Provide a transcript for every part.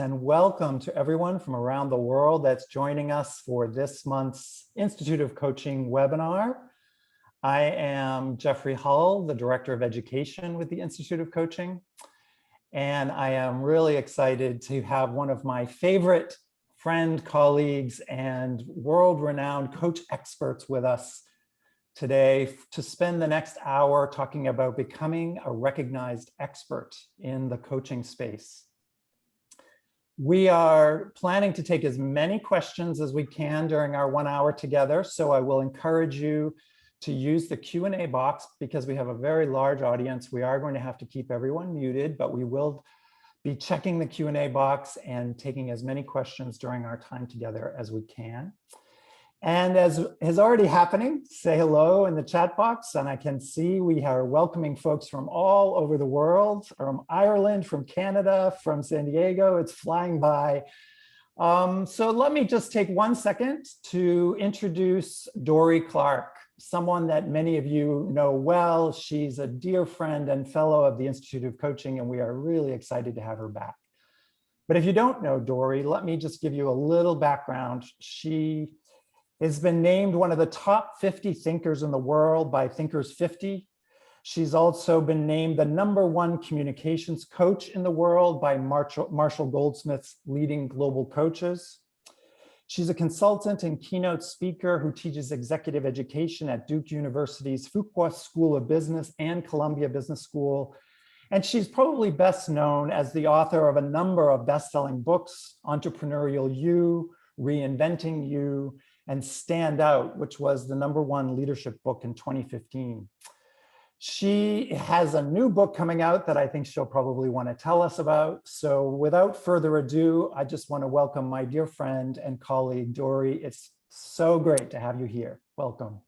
and welcome to everyone from around the world that's joining us for this month's Institute of Coaching webinar. I am Jeffrey Hull, the Director of Education with the Institute of Coaching, and I am really excited to have one of my favorite friend, colleagues, and world-renowned coach experts with us today to spend the next hour talking about becoming a recognized expert in the coaching space. We are planning to take as many questions as we can during our 1 hour together, so I will encourage you to use the Q&A box because we have a very large audience. We are going to have to keep everyone muted, but we will be checking the Q&A box and taking as many questions during our time together as we can. And as is already happening, say hello in the chat box. And I can see we are welcoming folks from all over the world, from Ireland, from Canada, from San Diego. It's flying by. So let me just take 1 second to introduce Dorie Clark, someone that many of you know well. She's a dear friend and fellow of the Institute of Coaching, and we are really excited to have her back. But if you don't know Dorie, let me just give you a little background. She has been named one of the top 50 thinkers in the world by Thinkers 50. She's also been named the #1 communications coach in the world by Marshall Goldsmith's leading global coaches. She's a consultant and keynote speaker who teaches executive education at Duke University's Fuqua School of Business and Columbia Business School. And she's probably best known as the author of a number of best-selling books, Entrepreneurial You, Reinventing You, and Stand Out, which was the #1 leadership book in 2015. She has a new book coming out that I think she'll probably want to tell us about. So without further ado, I just want to welcome my dear friend and colleague, Dorie. It's so great to have you here. Welcome.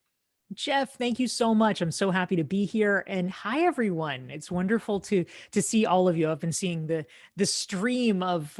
Jeff, thank you so much. I'm so happy to be here. And hi, everyone. It's wonderful to see all of you. I've been seeing the stream of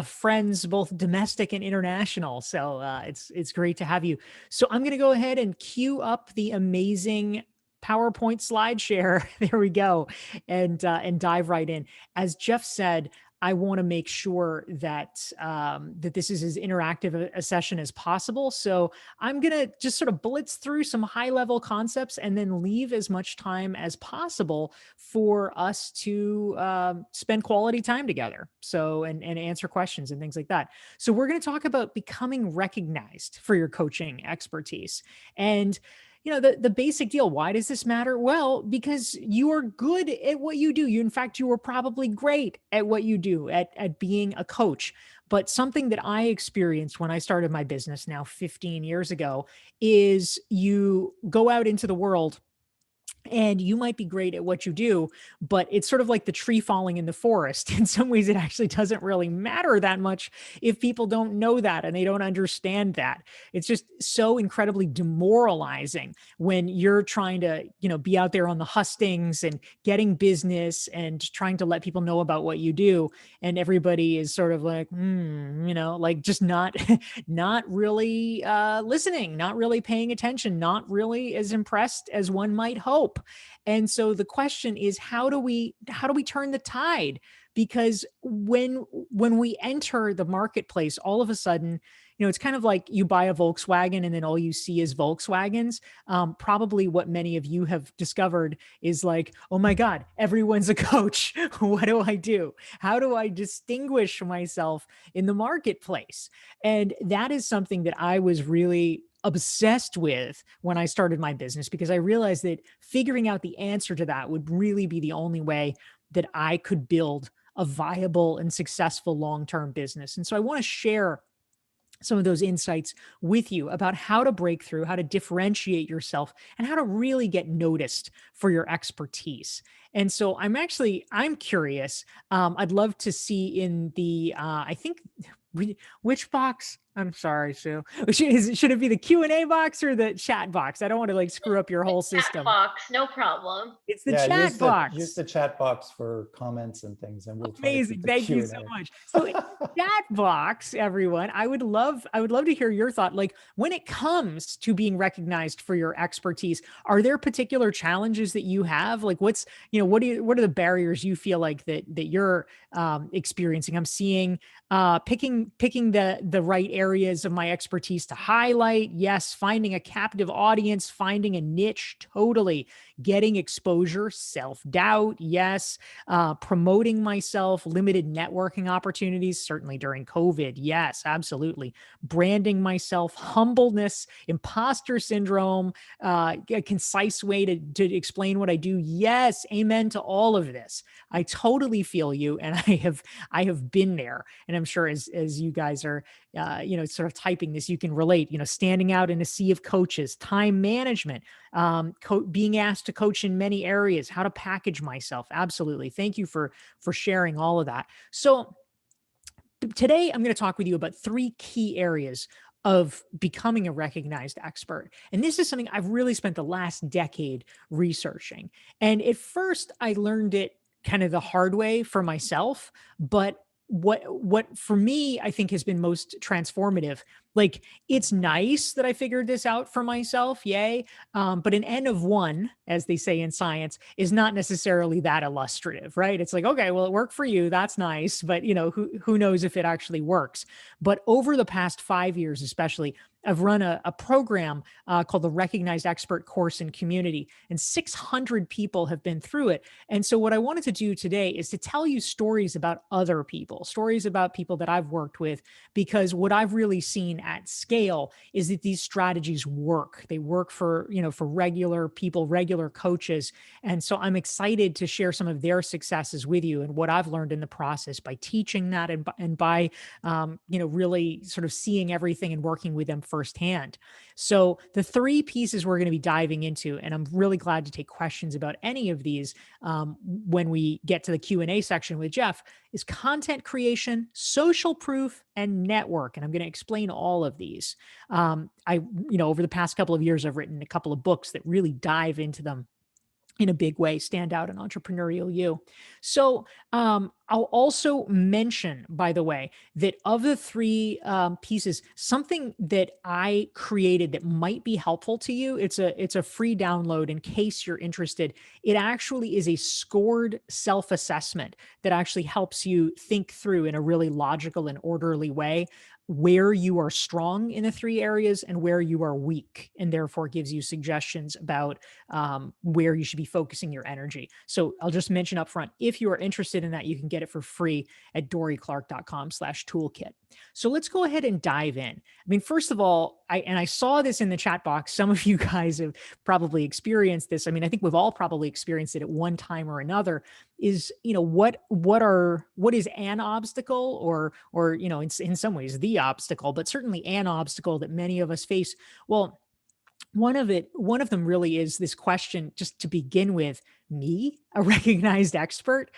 friends, both domestic and international. So it's great to have you. So I'm going to go ahead and queue up the amazing PowerPoint slide share. There we go, and dive right in. As Jeff said, I want to make sure that that this is as interactive a session as possible. So I'm going to just sort of blitz through some high level concepts and then leave as much time as possible for us to spend quality time together. So, and answer questions and things like that. So we're going to talk about becoming recognized for your coaching expertise. And you know, the basic deal. Why does this matter? Well, because you are good at what you do. In fact, you are probably great at what you do, at being a coach. But something that I experienced when I started my business now 15 years ago is you go out into the world and you might be great at what you do, but it's sort of like the tree falling in the forest. In some ways, it actually doesn't really matter that much if people don't know that and they don't understand that. It's just so incredibly demoralizing when you're trying to, you know, be out there on the hustings and getting business and trying to let people know about what you do. And everybody is sort of like, you know, like just not, not really listening, not really paying attention, not really as impressed as one might hope. And so the question is, how do we turn the tide? Because when we enter the marketplace, all of a sudden, you know, it's kind of like you buy a Volkswagen and then all you see is Volkswagens. Probably what many of you have discovered is like, oh my God, everyone's a coach. What do I do? How do I distinguish myself in the marketplace? And that is something that I was really obsessed with when I started my business, because I realized that figuring out the answer to that would really be the only way that I could build a viable and successful long-term business. And so I want to share some of those insights with you about how to break through, how to differentiate yourself, and how to really get noticed for your expertise. And so I'm curious. I'd love to see in the, I think, which box? I'm sorry, Sue. Should it be the Q&A box or the chat box? I don't want to like screw up your The whole chat system. box, no problem. It's the Yeah, chat use box. the chat box for comments and things, and we'll try to keep Amazing. the Thank you Q&A. so much. So in the chat box, everyone, I would love to hear your thought. Like when it comes to being recognized for your expertise, are there particular challenges that you have? Like what are the barriers you feel like that you're experiencing? I'm seeing picking the right areas of my expertise to highlight. Yes, finding a captive audience, finding a niche, totally. Getting exposure, self-doubt, yes. Promoting myself, limited networking opportunities, certainly during COVID. Yes, absolutely. Branding myself, humbleness, imposter syndrome, a concise way to explain what I do. Yes, amen to all of this. I totally feel you, and I have been there, and I'm sure as you guys are sort of typing this, you can relate. Standing out in a sea of coaches, time management, being asked to coach in many areas, how to package myself. Absolutely. Thank you for sharing all of that. So today I'm going to talk with you about 3 key areas of becoming a recognized expert. And this is something I've really spent the last decade researching. And at first I learned it kind of the hard way for myself, but what for me I think has been most transformative. Like it's nice that I figured this out for myself, yay. But an N of 1, as they say in science, is not necessarily that illustrative, right? It's like, okay, well, it worked for you. That's nice. But who knows if it actually works. But over the past 5 years, especially, I've run a program called the Recognized Expert Course and Community, and 600 people have been through it. And so what I wanted to do today is to tell you stories about other people, stories about people that I've worked with, because what I've really seen at scale is that these strategies work. They work for regular people, regular coaches. And so I'm excited to share some of their successes with you and what I've learned in the process by teaching that and by really sort of seeing everything and working with them firsthand. So the 3 pieces we're going to be diving into, and I'm really glad to take questions about any of these when we get to the Q&A section with Jeff, is content creation, social proof, and network. And I'm going to explain all of these. Over the past couple of years, I've written a couple of books that really dive into them in a big way, stand out in entrepreneurial you. So I'll also mention, by the way, that of the 3 pieces, something that I created that might be helpful to you. It's a free download in case you're interested. It actually is a scored self-assessment that actually helps you think through in a really logical and orderly way where you are strong in the 3 areas and where you are weak, and therefore gives you suggestions about where you should be focusing your energy. So I'll just mention up front, if you are interested in that, you can get it for free at dorieclark.com/toolkit. So let's go ahead and dive in. I mean, first of all, I saw this in the chat box. Some of you guys have probably experienced this. I mean, I think we've all probably experienced it at one time or another. Is what is an obstacle, or in some ways the obstacle, but certainly an obstacle that many of us face. Well, one of them really is this question, just to begin with, me, a recognized expert.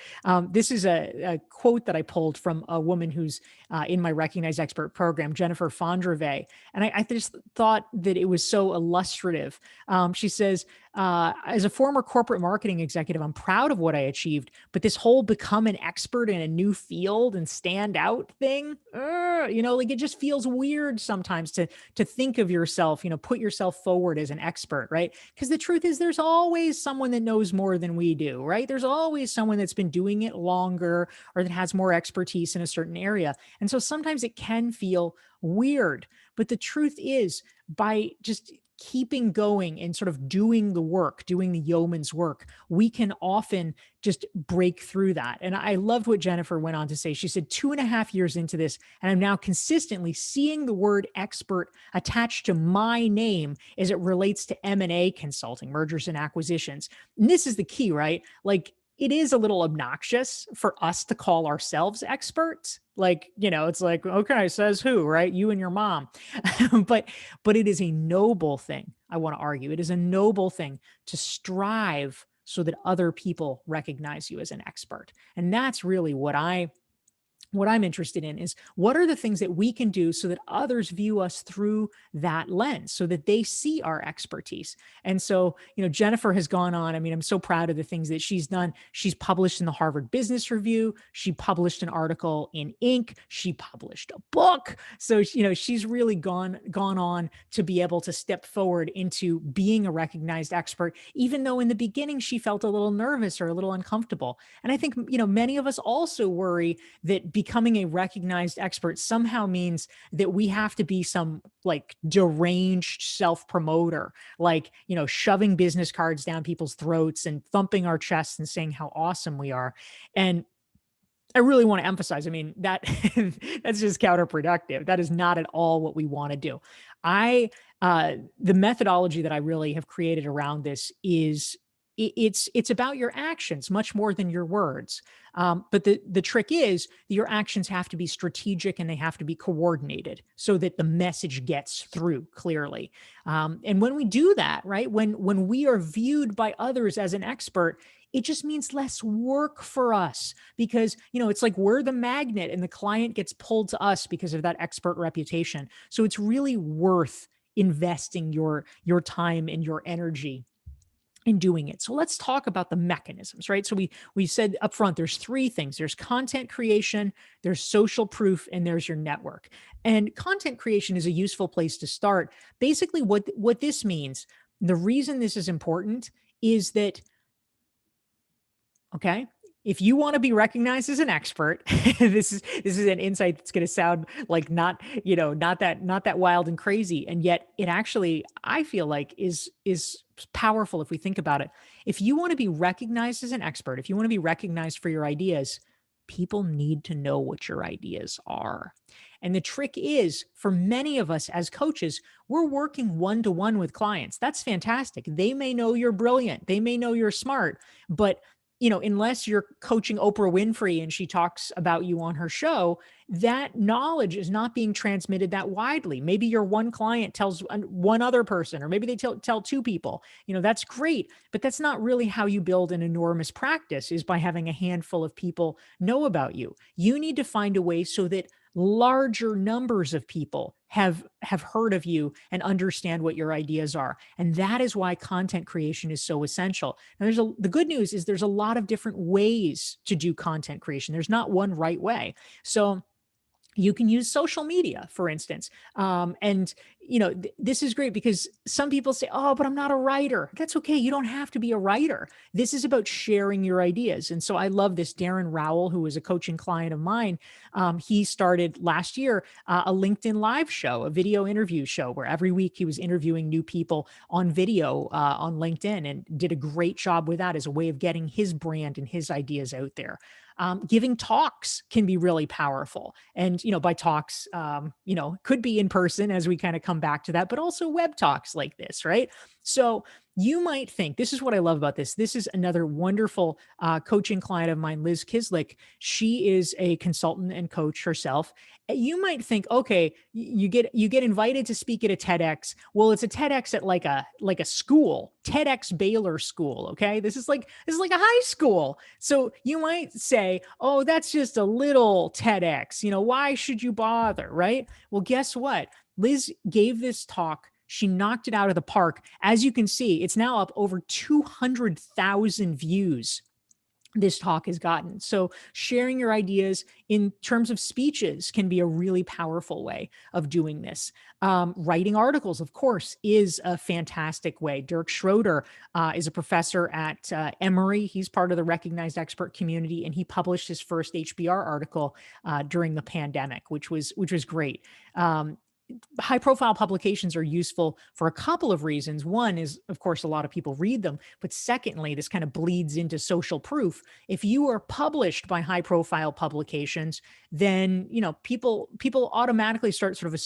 This is a quote that I pulled from a woman who's in my recognized expert program, Jennifer Fondreve. And I just thought that it was so illustrative. She says, as a former corporate marketing executive, I'm proud of what I achieved, but this whole become an expert in a new field and stand out thing, like it just feels weird sometimes to think of yourself, put yourself forward as an expert, right? Because the truth is there's always someone that knows more than we do, right? There's always someone that's been doing it longer or that has more expertise in a certain area. And so sometimes it can feel weird, but the truth is, by just keeping going and sort of doing the work, doing the yeoman's work, we can often just break through that. And I loved what Jennifer went on to say. She said, 2.5 years into this, and I'm now consistently seeing the word expert attached to my name as it relates to M&A consulting, mergers and acquisitions. And this is the key, right? Like, it is a little obnoxious for us to call ourselves experts. Like, it's like, okay, says who, right? You and your mom. but it is a noble thing. I want to argue. It is a noble thing to strive so that other people recognize you as an expert. And that's really what I what I'm interested in is what are the things that we can do so that others view us through that lens so that they see our expertise. And so, Jennifer has gone on. I mean, I'm so proud of the things that she's done. She's published in the Harvard Business Review. She published an article in Inc. She published a book. So, she's really gone on to be able to step forward into being a recognized expert, even though in the beginning she felt a little nervous or a little uncomfortable. And I think, many of us also worry that becoming a recognized expert somehow means that we have to be some like deranged self-promoter, like, shoving business cards down people's throats and thumping our chests and saying how awesome we are. And I really want to emphasize, I mean, that that's just counterproductive. That is not at all what we want to do. The methodology that I really have created around this is it's about your actions much more than your words. But the trick is your actions have to be strategic and they have to be coordinated so that the message gets through clearly. And when we do that, right, when we are viewed by others as an expert, it just means less work for us because, it's like we're the magnet and the client gets pulled to us because of that expert reputation. So it's really worth investing your time and your energy in doing it. So let's talk about the mechanisms, right? So we said up front, there's three things. There's content creation, there's social proof, and there's your network. And content creation is a useful place to start. Basically, what this means, the reason this is important is that, okay, if you want to be recognized as an expert, this is an insight that's going to sound like not that wild and crazy, and yet it actually, I feel like, is powerful if we think about it. If you want to be recognized as an expert, if you want to be recognized for your ideas, people need to know what your ideas are. And the trick is, for many of us as coaches, we're working one-to-one with clients. That's fantastic. They may know you're brilliant. They may know you're smart, but unless you're coaching Oprah Winfrey and she talks about you on her show, that knowledge is not being transmitted that widely. Maybe your one client tells one other person, or maybe they tell two people. That's great, but that's not really how you build an enormous practice, is by having a handful of people know about you. You need to find a way so that larger numbers of people have heard of you and understand what your ideas are. And that is why content creation is so essential. Now, the good news is there's a lot of different ways to do content creation. There's not one right way. So you can use social media, for instance. And, this is great because some people say, oh, but I'm not a writer. That's okay. You don't have to be a writer. This is about sharing your ideas. And so I love this. Darren Rowell, who was a coaching client of mine, he started last year a LinkedIn live show, a video interview show, where every week he was interviewing new people on video on LinkedIn, and did a great job with that as a way of getting his brand and his ideas out there. Giving talks can be really powerful. And, by talks, could be in person, as we kind of come back to that, but also web talks like this, right? So you might think, this is what I love about this. This is another wonderful coaching client of mine, Liz Kislick. She is a consultant and coach herself. You might think, okay, you get invited to speak at a TEDx. Well, it's a TEDx at like a school, TEDx Baylor School. Okay, this is like a high school. So you might say, oh, that's just a little TEDx. Why should you bother, right? Well, guess what? Liz gave this talk. She knocked it out of the park. As you can see, it's now up over 200,000 views this talk has gotten. So sharing your ideas in terms of speeches can be a really powerful way of doing this. Writing articles, of course, is a fantastic way. Dirk Schroeder is a professor at Emory. He's part of the recognized expert community, and he published his first HBR article during the pandemic, which was great. High profile publications are useful for a couple of reasons. One is, of course, a lot of people read them, but secondly, this kind of bleeds into social proof. If you are published by high profile publications, then, people automatically start sort of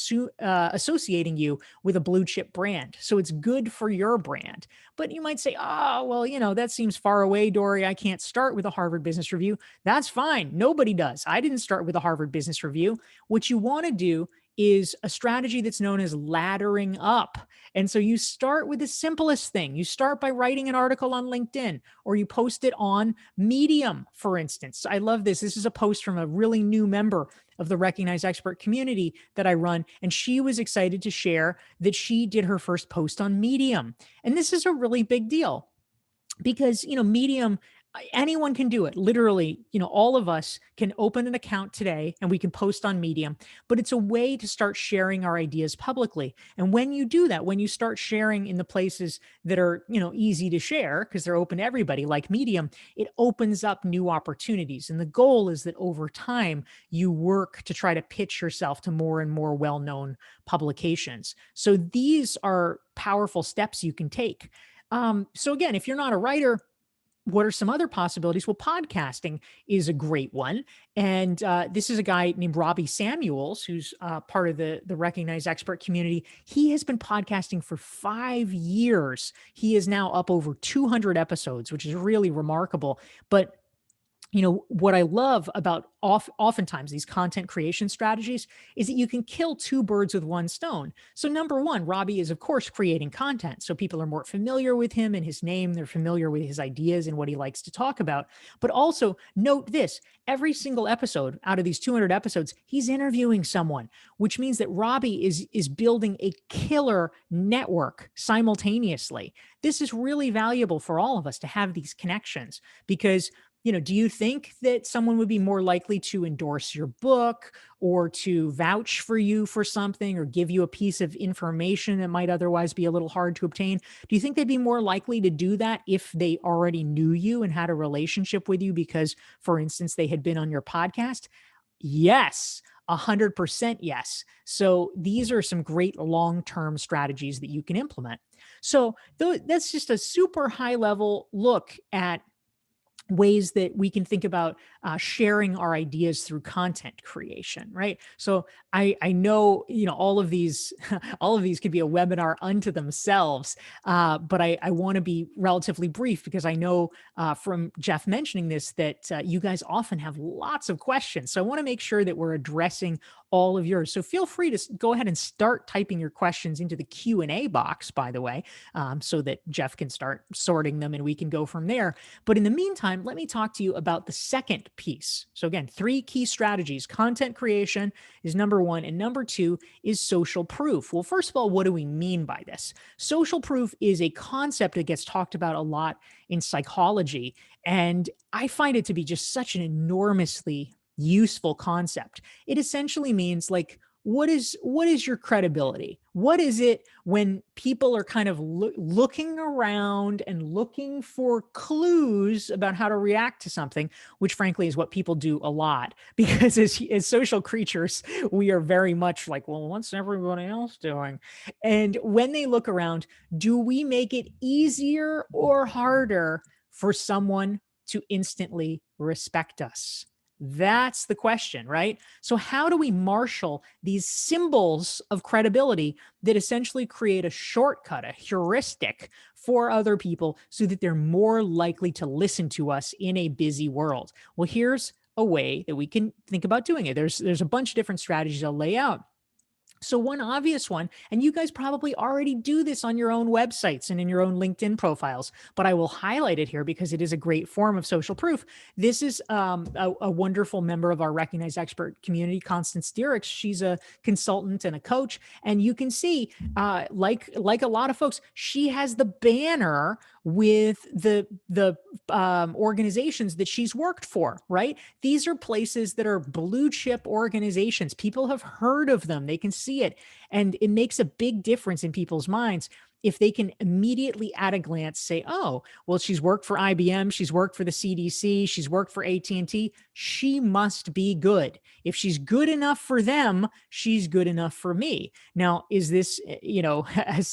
associating you with a blue chip brand. So it's good for your brand. But you might say, oh, well, that seems far away, Dory. I can't start with a Harvard Business Review. That's fine. Nobody does. I didn't start with a Harvard Business Review. What you want to do is a strategy that's known as laddering up. And so you start with the simplest thing. You start by writing an article on LinkedIn, or you post it on Medium, for instance. I love this. This is a post from a really new member of the Recognized Expert community that I run. And she was excited to share that she did her first post on Medium. And this is a really big deal because, Medium, anyone can do it. Literally, all of us can open an account today and we can post on Medium, but it's a way to start sharing our ideas publicly. And when you do that, when you start sharing in the places that are, easy to share because they're open to everybody, like Medium, it opens up new opportunities. And the goal is that over time, you work to try to pitch yourself to more and more well-known publications. So these are powerful steps you can take. So again, if you're not a writer, what are some other possibilities? Well, podcasting is a great one. And this is a guy named Robbie Samuels, who's part of the Recognized Expert community. He has been podcasting for 5 years. He is now up over 200 episodes, which is really remarkable. But what I love about oftentimes these content creation strategies is that you can kill two birds with one stone. So number one, Robbie is of course creating content. So people are more familiar with him and his name. They're familiar with his ideas and what he likes to talk about. But also note this, every single episode out of these 200 episodes, he's interviewing someone, which means that Robbie is building a killer network simultaneously. This is really valuable for all of us to have these connections because do you think that someone would be more likely to endorse your book or to vouch for you for something or give you a piece of information that might otherwise be a little hard to obtain? Do you think they'd be more likely to do that if they already knew you and had a relationship with you because, for instance, they had been on your podcast? Yes. 100% yes. So these are some great long-term strategies that you can implement. So that's just a super high level look at ways that we can think about sharing our ideas through content creation, right? So I know all of these all of these could be a webinar unto themselves, but I want to be relatively brief because I know from Jeff mentioning this that you guys often have lots of questions. So I want to make sure that we're addressing all of yours. So feel free to go ahead and start typing your questions into the Q&A box, by the way, so that Jeff can start sorting them and we can go from there. But in the meantime, let me talk to you about the second piece. So again, 3 key strategies. Content creation is number 1, and number 2 is social proof. Well, first of all, what do we mean by this? Social proof is a concept that gets talked about a lot in psychology, and I find it to be just such an enormously useful concept. It essentially means like, what is your credibility? What is it when people are kind of looking around and looking for clues about how to react to something, which frankly is what people do a lot because as social creatures, we are very much like, well, what's everybody else doing? And when they look around, do we make it easier or harder for someone to instantly respect us? That's the question, right? So how do we marshal these symbols of credibility that essentially create a shortcut, a heuristic for other people so that they're more likely to listen to us in a busy world? Well, here's a way that we can think about doing it. There's a bunch of different strategies I'll lay out. So one obvious one, and you guys probably already do this on your own websites and in your own LinkedIn profiles, but I will highlight it here because it is a great form of social proof. This is a wonderful member of our Recognized Expert community, Constance Diericks. She's a consultant and a coach, and you can see, like a lot of folks, she has the banner with the organizations that she's worked for, right? These are places that are blue chip organizations. People have heard of them. They can see it. And it makes a big difference in people's minds if they can immediately at a glance say, oh, well, she's worked for IBM, she's worked for the CDC, she's worked for AT&T, she must be good. If she's good enough for them, she's good enough for me. Now, is this,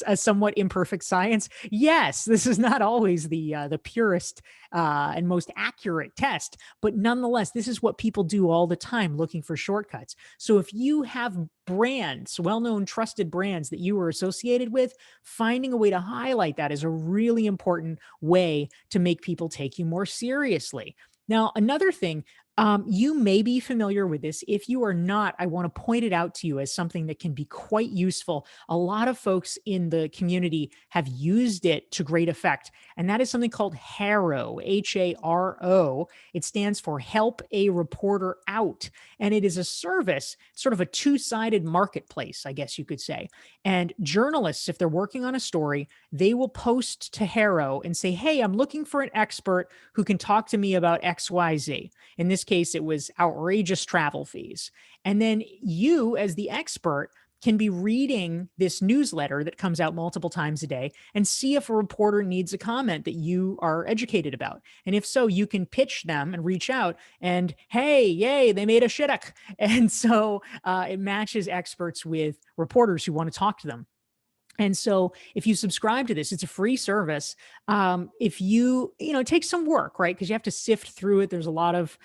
a somewhat imperfect science? Yes, this is not always the purest and most accurate test, but nonetheless, this is what people do all the time, looking for shortcuts. So if you have brands, well-known, trusted brands that you are associated with, finding a way to highlight that is a really important way to make people take you more seriously. Now, another thing, You may be familiar with this. If you are not, I want to point it out to you as something that can be quite useful. A lot of folks in the community have used it to great effect, and that is something called HARO, HARO. It stands for Help a Reporter Out, and it is a service, sort of a two-sided marketplace, I guess you could say. And journalists, if they're working on a story, they will post to HARO and say, "Hey, I'm looking for an expert who can talk to me about XYZ." In this case, it was outrageous travel fees. And then you, as the expert, can be reading this newsletter that comes out multiple times a day and see if a reporter needs a comment that you are educated about. And if so, you can pitch them and reach out and, hey, yay, they made a shidduch. And so it matches experts with reporters who want to talk to them. And so if you subscribe to this, it's a free service. If it takes some work, right? Because you have to sift through it. There's a lot of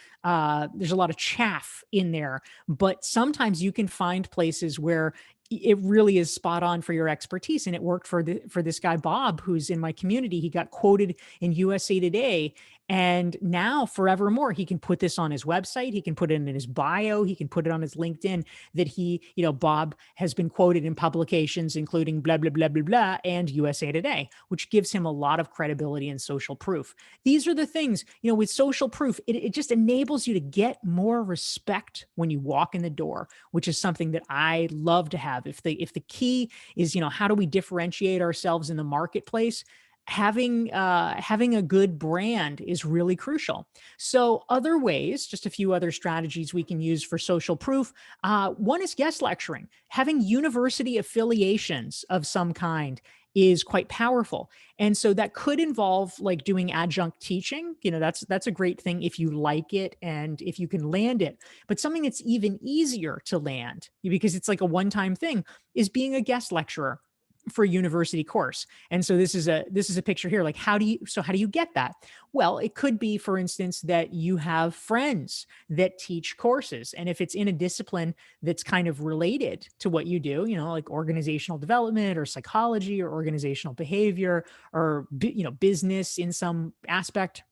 chaff in there, but sometimes you can find places where it really is spot on for your expertise. And it worked for this guy, Bob, who's in my community. He got quoted in USA Today. And now forevermore, he can put this on his website. He can put it in his bio. He can put it on his LinkedIn that Bob has been quoted in publications, including blah, blah, blah, blah, blah, and USA Today, which gives him a lot of credibility and social proof. These are the things, with social proof, it just enables you to get more respect when you walk in the door, which is something that I love to have. If the key is, how do we differentiate ourselves in the marketplace? Having a good brand is really crucial. So other ways, just a few other strategies we can use for social proof. One is guest lecturing. Having university affiliations of some kind is quite powerful. And so that could involve like doing adjunct teaching. That's a great thing if you like it and if you can land it. But something that's even easier to land, because it's like a one-time thing, is being a guest lecturer for a university course. And so this is a picture here. Like, how do you get that? Well, it could be, for instance, that you have friends that teach courses. And if it's in a discipline that's kind of related to what you do, like organizational development or psychology or organizational behavior or, business in some aspect,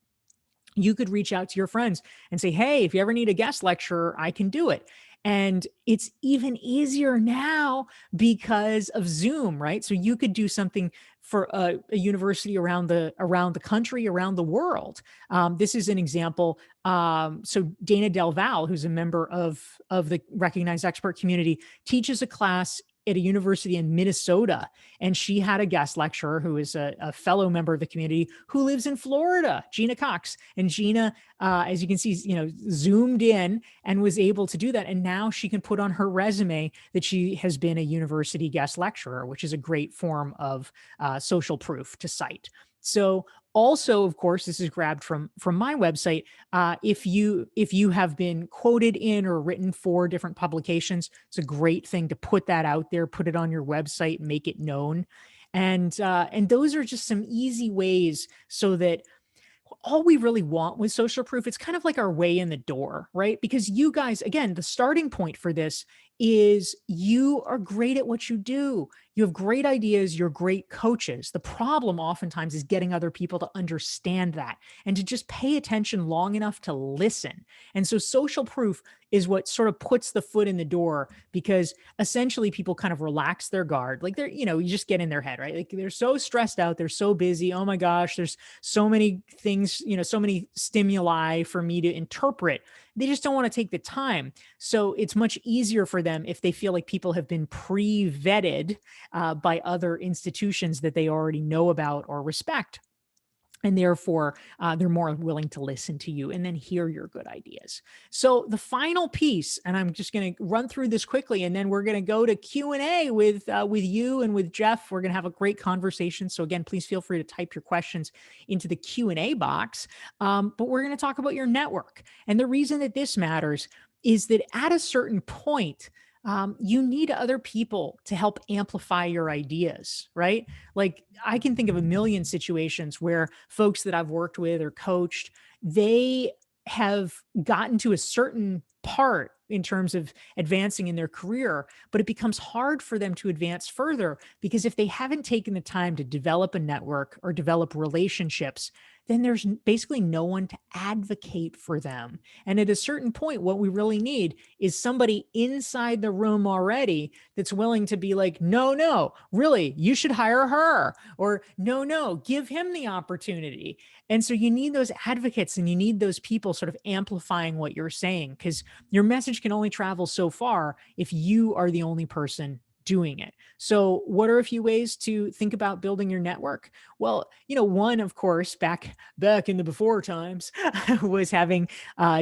you could reach out to your friends and say, "Hey, if you ever need a guest lecturer, I can do it." And it's even easier now because of Zoom, right? So you could do something for a university around the country, around the world. This is an example. So Dana Del Val, who's a member of the recognized expert community, teaches a class at a university in Minnesota. And she had a guest lecturer who is a fellow member of the community who lives in Florida, Gina Cox. And Gina, as you can see, zoomed in and was able to do that. And now she can put on her resume that she has been a university guest lecturer, which is a great form of social proof to cite. So also, of course, this is grabbed from my website. If you have been quoted in or written for different publications, it's a great thing to put that out there, put it on your website, make it known. And those are just some easy ways so that all we really want with social proof, it's kind of like our way in the door, right? Because you guys, again, the starting point for this is you are great at what you do. You have great ideas. You're great coaches. The problem oftentimes is getting other people to understand that and to just pay attention long enough to listen. And so social proof is what sort of puts the foot in the door, because essentially people kind of relax their guard. Like you just get in their head, right? Like they're so stressed out. They're so busy. Oh my gosh, there's so many things, so many stimuli for me to interpret. They just don't want to take the time. So it's much easier for them if they feel like people have been pre-vetted by other institutions that they already know about or respect. And therefore, they're more willing to listen to you and then hear your good ideas. So the final piece, and I'm just going to run through this quickly, and then we're going to go to Q&A with you and with Jeff. We're going to have a great conversation. So again, please feel free to type your questions into the Q&A box. But we're going to talk about your network. And the reason that this matters is that at a certain point, you need other people to help amplify your ideas, right? Like I can think of a million situations where folks that I've worked with or coached, they have gotten to a certain part in terms of advancing in their career, but it becomes hard for them to advance further because if they haven't taken the time to develop a network or develop relationships, then there's basically no one to advocate for them. And at a certain point, what we really need is somebody inside the room already that's willing to be like, no, no, really, you should hire her, or no, no, give him the opportunity. And so you need those advocates, and you need those people sort of amplifying what you're saying, because your message can only travel so far if you are the only person doing it. So what are a few ways to think about building your network? Well, one, of course, back in the before times, was having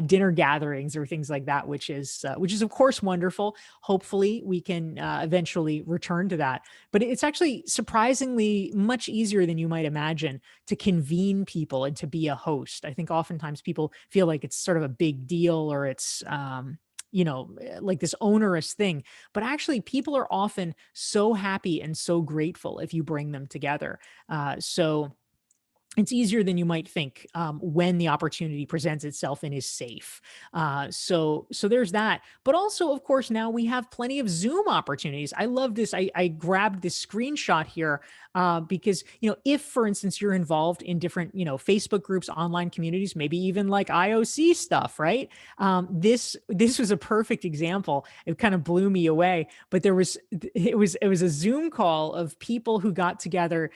dinner gatherings or things like that, which is of course wonderful. Hopefully we can eventually return to that. But it's actually surprisingly much easier than you might imagine to convene people and to be a host. I think oftentimes people feel like it's sort of a big deal, or it's like this onerous thing. But actually, people are often so happy and so grateful if you bring them together. So it's easier than you might think, when the opportunity presents itself and is safe. So there's that. But also, of course, now we have plenty of Zoom opportunities. I love this. I grabbed this screenshot here because if, for instance, you're involved in different Facebook groups, online communities, maybe even like IOC stuff, right? This was a perfect example. It kind of blew me away. But it was a Zoom call of people who got together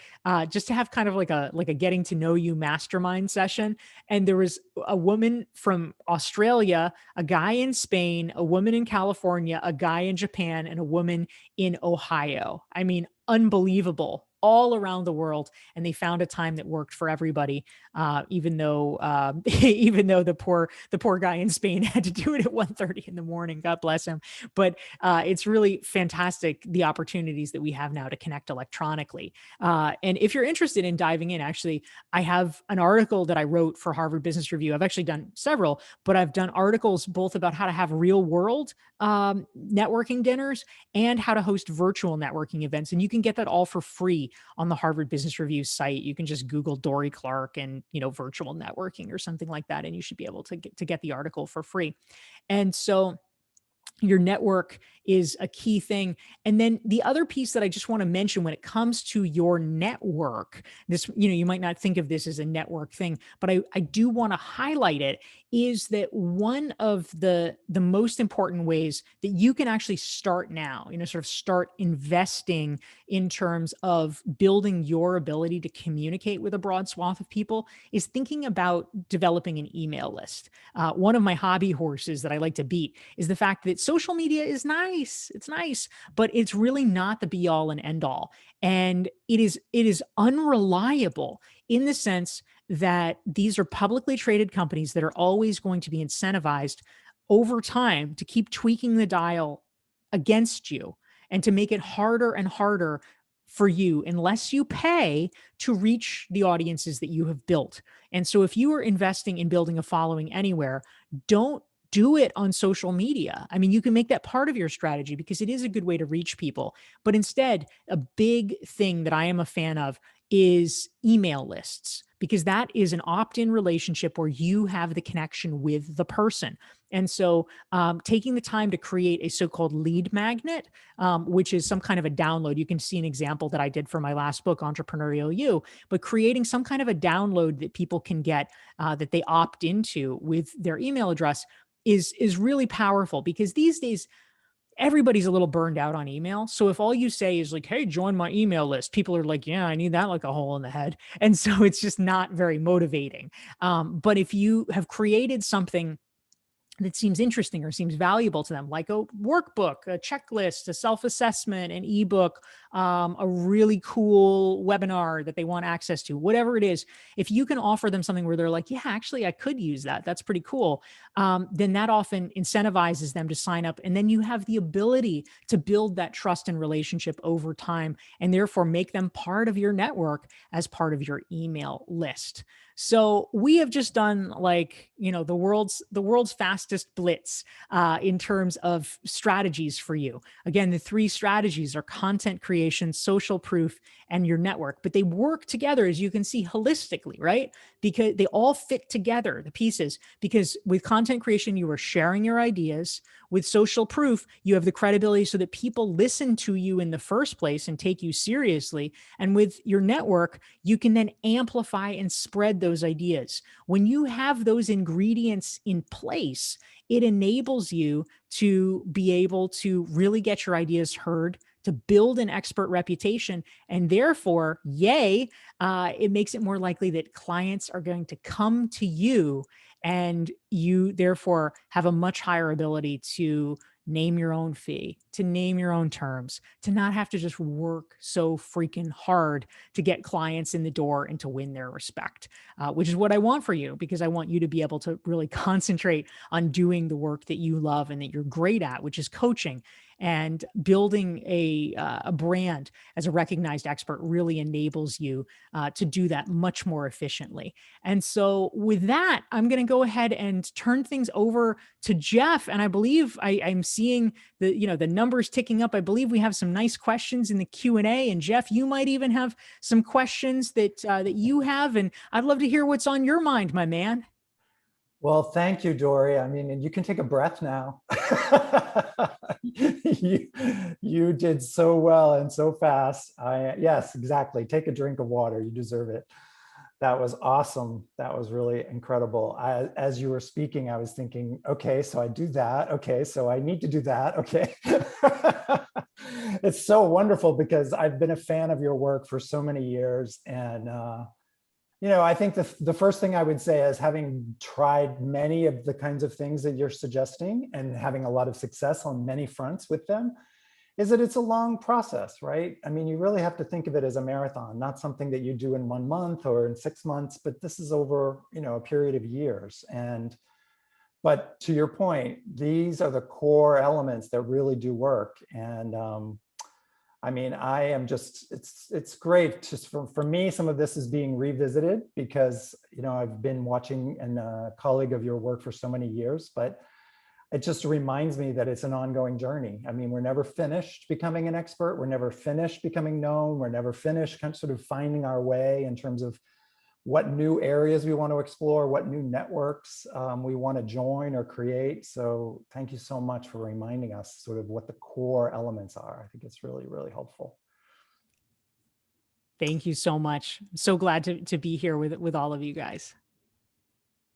just to have kind of like a getting to know you mastermind session. And there was a woman from Australia, a guy in Spain, a woman in California, a guy in Japan, and a woman in Ohio. I mean, unbelievable, all around the world. And they found a time that worked for everybody, even though even though the poor guy in Spain had to do it at 1:30 in the morning. God bless him. But it's really fantastic, the opportunities that we have now to connect electronically. And if you're interested in diving in, actually, I have an article that I wrote for Harvard Business Review. I've actually done several, but I've done articles both about how to have real world networking dinners and how to host virtual networking events. And you can get that all for free on the Harvard Business Review site. You can just Google Dorie Clark and, virtual networking or something like that, and you should be able to get the article for free. And so your network is a key thing. And then the other piece that I just want to mention when it comes to your network, this, you might not think of this as a network thing, but I do want to highlight it, is that one of the most important ways that you can actually start now, sort of start investing in terms of building your ability to communicate with a broad swath of people, is thinking about developing an email list. One of my hobby horses that I like to beat is the fact that social media is nice. It's nice, but it's really not the be all and end all. And it is unreliable in the sense that these are publicly traded companies that are always going to be incentivized over time to keep tweaking the dial against you and to make it harder and harder for you unless you pay to reach the audiences that you have built. And so if you are investing in building a following anywhere, don't do it on social media. I mean, you can make that part of your strategy because it is a good way to reach people. But instead, a big thing that I am a fan of is email lists, because that is an opt-in relationship where you have the connection with the person. And so taking the time to create a so-called lead magnet, which is some kind of a download. You can see an example that I did for my last book, Entrepreneurial You, but creating some kind of a download that people can get that they opt into with their email address is really powerful, because these days everybody's a little burned out on email. So if all you say is like, hey, join my email list, people are like, yeah, I need that like a hole in the head. And so it's just not very motivating. But if you have created something that seems interesting or seems valuable to them, like a workbook, a checklist, a self-assessment, an ebook, a really cool webinar that they want access to, whatever it is, if you can offer them something where they're like, yeah, actually, I could use that. That's pretty cool. Then that often incentivizes them to sign up. And then you have the ability to build that trust and relationship over time, and therefore make them part of your network as part of your email list. So we have just done the world's fastest blitz in terms of strategies for you. Again, the three strategies are content creation, social proof, and your network. But they work together, as you can see, holistically, right? Because they all fit together, the pieces. Because with content creation, you are sharing your ideas. with social proof, you have the credibility so that people listen to you in the first place and take you seriously. And with your network, you can then amplify and spread those ideas. When you have those ingredients in place, it enables you to be able to really get your ideas heard, to build an expert reputation, and therefore, yay, it makes it more likely that clients are going to come to you, and you therefore have a much higher ability to name your own fee, to name your own terms, to not have to just work so freaking hard to get clients in the door and to win their respect, which is what I want for you, because I want you to be able to really concentrate on doing the work that you love and that you're great at, which is coaching. And building a brand as a recognized expert really enables you to do that much more efficiently. And so with that, I'm going to go ahead and turn things over to Jeff. And I believe I'm seeing the numbers ticking up. I believe we have some nice questions in the Q&A. And Jeff, you might even have some questions that you have. And I'd love to hear what's on your mind, my man. Well, thank you, Dory. I mean, and you can take a breath now. you did so well and so fast. Yes, exactly. Take a drink of water. You deserve it. That was awesome. That was really incredible. As you were speaking, I was thinking, okay, so I do that. Okay, so I need to do that. Okay. It's so wonderful because I've been a fan of your work for so many years. And I think the first thing I would say is, having tried many of the kinds of things that you're suggesting and having a lot of success on many fronts with them, is that it's a long process, right? I mean, you really have to think of it as a marathon, not something that you do in 1 month or in 6 months, but this is over, a period of years. But to your point, these are the core elements that really do work. And I mean, I am just, it's great. Just for me, some of this is being revisited because, I've been watching and a colleague of your work for so many years, but it just reminds me that it's an ongoing journey. I mean, we're never finished becoming an expert. We're never finished becoming known. We're never finished kind of sort of finding our way in terms of what new areas we want to explore, what new networks we want to join or create. So thank you so much for reminding us sort of what the core elements are. I think it's really, really helpful. Thank you so much. I'm so glad to be here with all of you guys.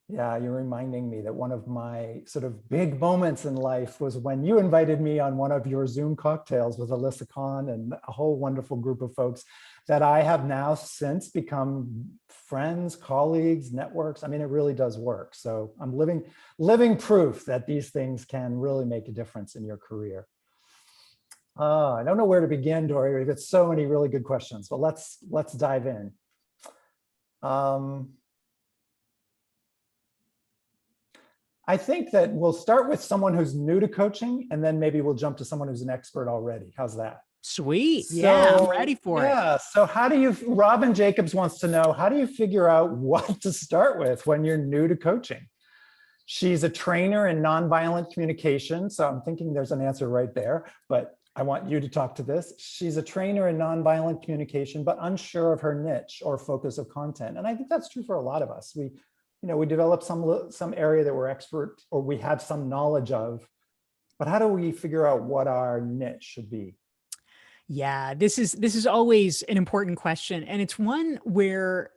Yeah, you're reminding me that one of my sort of big moments in life was when you invited me on one of your Zoom cocktails with Alyssa Khan and a whole wonderful group of folks that I have now since become friends, colleagues, networks. I mean, it really does work. So I'm living proof that these things can really make a difference in your career. I don't know where to begin, Dory. We've got so many really good questions, but let's dive in. I think that we'll start with someone who's new to coaching, and then maybe we'll jump to someone who's an expert already. How's that? Sweet. Yeah, I'm ready for it. Yeah. So Robin Jacobs wants to know, how do you figure out what to start with when you're new to coaching? She's a trainer in nonviolent communication. So I'm thinking there's an answer right there, but I want you to talk to this. She's a trainer in nonviolent communication, but unsure of her niche or focus of content. And I think that's true for a lot of us. We develop some area that we're expert or we have some knowledge of, but how do we figure out what our niche should be? Yeah, this is always an important question. And it's one where,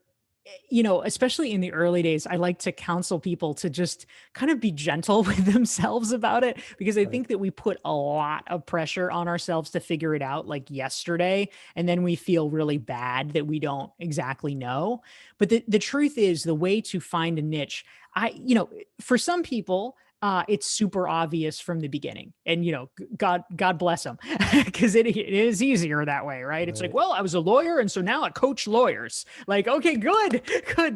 especially in the early days, I like to counsel people to just kind of be gentle with themselves about it, because I think that we put a lot of pressure on ourselves to figure it out like yesterday. And then we feel really bad that we don't exactly know. But the truth is, the way to find a niche, for some people, it's super obvious from the beginning, and God bless them, because it is easier that way, right? It's like, well, I was a lawyer, and so now I coach lawyers. Like, okay, good,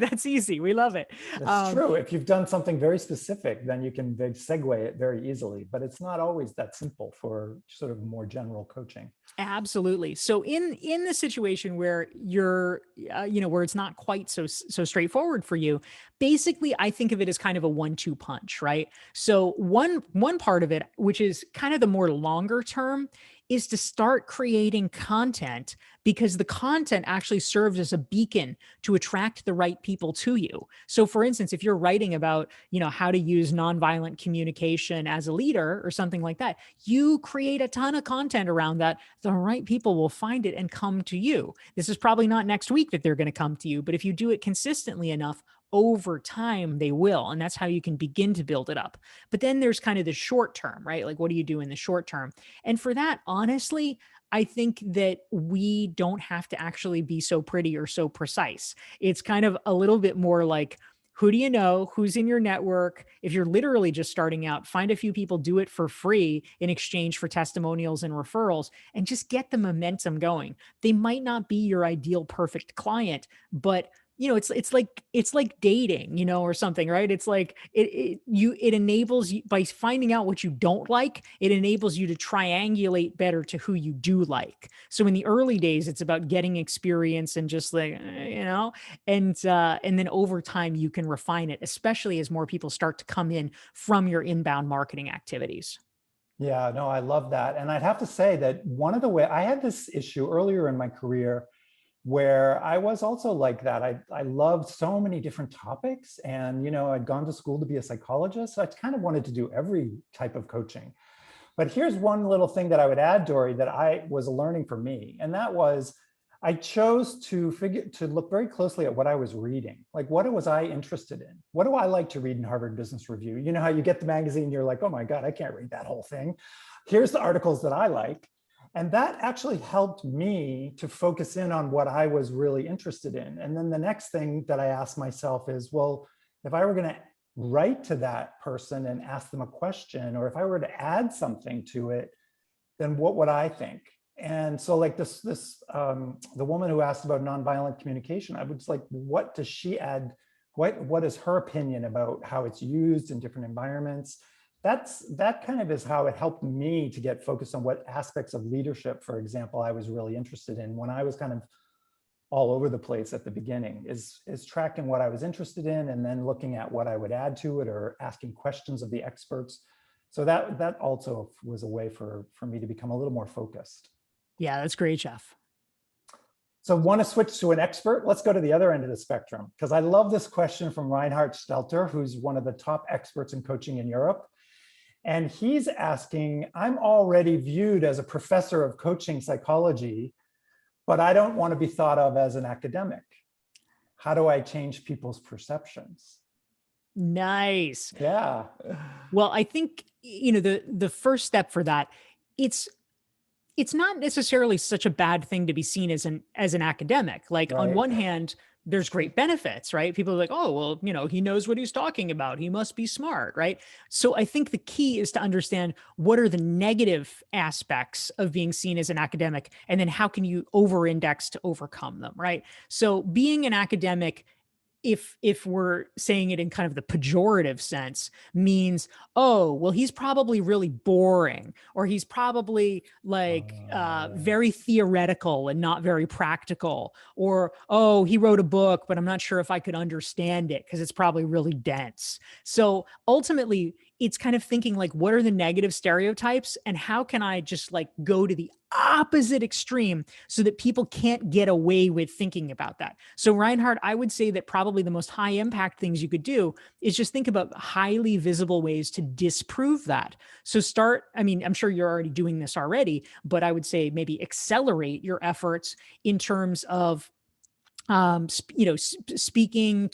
that's easy. We love it. That's true. If you've done something very specific, then you can segue it very easily. But it's not always that simple for sort of more general coaching. Absolutely. So in the situation where you're, where it's not quite so straightforward for you, basically, I think of it as kind of a 1-2 punch, right? So one part of it, which is kind of the more longer term, is to start creating content, because the content actually serves as a beacon to attract the right people to you. So for instance, if you're writing about, how to use nonviolent communication as a leader or something like that, you create a ton of content around that. The right people will find it and come to you. This is probably not next week that they're going to come to you, but if you do it consistently enough, over time they will. And that's how you can begin to build it up. But then there's kind of the short term, right? Like, what do you do in the short term? And for that, honestly, I think that we don't have to actually be so pretty or so precise. It's kind of a little bit more like, who do you know? Who's in your network? If you're literally just starting out, find a few people, do it for free in exchange for testimonials and referrals, and just get the momentum going. They might not be your ideal perfect client, but it's like dating, or something, right? It's like it enables you, by finding out what you don't like, it enables you to triangulate better to who you do like. So in the early days, it's about getting experience and just like, and then over time you can refine it, especially as more people start to come in from your inbound marketing activities. Yeah, no, I love that. And I'd have to say that one of the way I had this issue earlier in my career where I was also like that. I loved so many different topics, and I'd gone to school to be a psychologist, so I kind of wanted to do every type of coaching. But here's one little thing that I would add, Dory, that I was learning for me, and that was I chose to look very closely at what I was reading. Like, what was I interested in? What do I like to read in Harvard Business Review? You know how you get the magazine, you're like, oh my God, I can't read that whole thing. Here's the articles that I like. And that actually helped me to focus in on what I was really interested in. And then the next thing that I asked myself is, well, if I were going to write to that person and ask them a question, or if I were to add something to it, then what would I think? And so like the woman who asked about nonviolent communication, I was like, what does she add? What is her opinion about how it's used in different environments? That kind of is how it helped me to get focused on what aspects of leadership, for example, I was really interested in when I was kind of all over the place at the beginning, is tracking what I was interested in and then looking at what I would add to it or asking questions of the experts. So that also was a way for me to become a little more focused. Yeah, that's great, Jeff. So want to switch to an expert? Let's go to the other end of the spectrum, because I love this question from Reinhard Stelter, who's one of the top experts in coaching in Europe. And he's asking, I'm already viewed as a professor of coaching psychology, but I don't want to be thought of as an academic. How do I change people's perceptions? Nice. Yeah. Well, I think, the first step for that, it's not necessarily such a bad thing to be seen as an academic. Like, on Right. one hand, there's great benefits, right? People are like, oh, well, he knows what he's talking about. He must be smart, right? So I think the key is to understand what are the negative aspects of being seen as an academic, and then how can you over-index to overcome them, right? So being an academic, if we're saying it in kind of the pejorative sense, means, oh, well, he's probably really boring, or he's probably like very theoretical and not very practical, or, oh, he wrote a book, but I'm not sure if I could understand it because it's probably really dense. So ultimately, it's kind of thinking like, what are the negative stereotypes and how can I just like go to the opposite extreme so that people can't get away with thinking about that. So Reinhard, I would say that probably the most high impact things you could do is just think about highly visible ways to disprove that. So I'm sure you're already doing this already, but I would say maybe accelerate your efforts in terms of speaking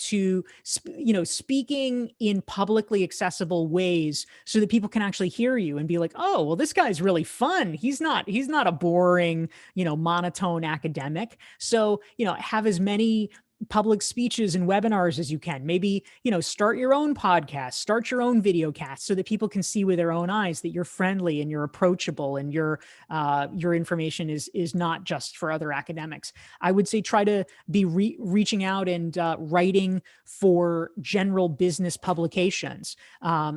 in publicly accessible ways so that people can actually hear you and be like, oh, well, this guy's really fun. He's not a boring, monotone academic. So, have as many public speeches and webinars as you can. Maybe, start your own podcast, start your own video cast so that people can see with their own eyes that you're friendly and you're approachable and your information is not just for other academics. I would say try to be reaching out and writing for general business publications.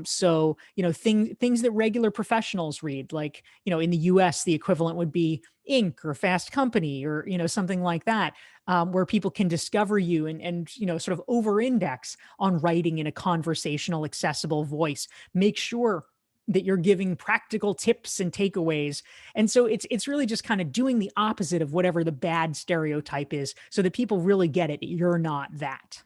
So, things that regular professionals read, like, in the US, the equivalent would be Inc. or Fast Company or, something like that. Where people can discover you and sort of over-index on writing in a conversational, accessible voice. Make sure that you're giving practical tips and takeaways. And so it's really just kind of doing the opposite of whatever the bad stereotype is so that people really get it. You're not that.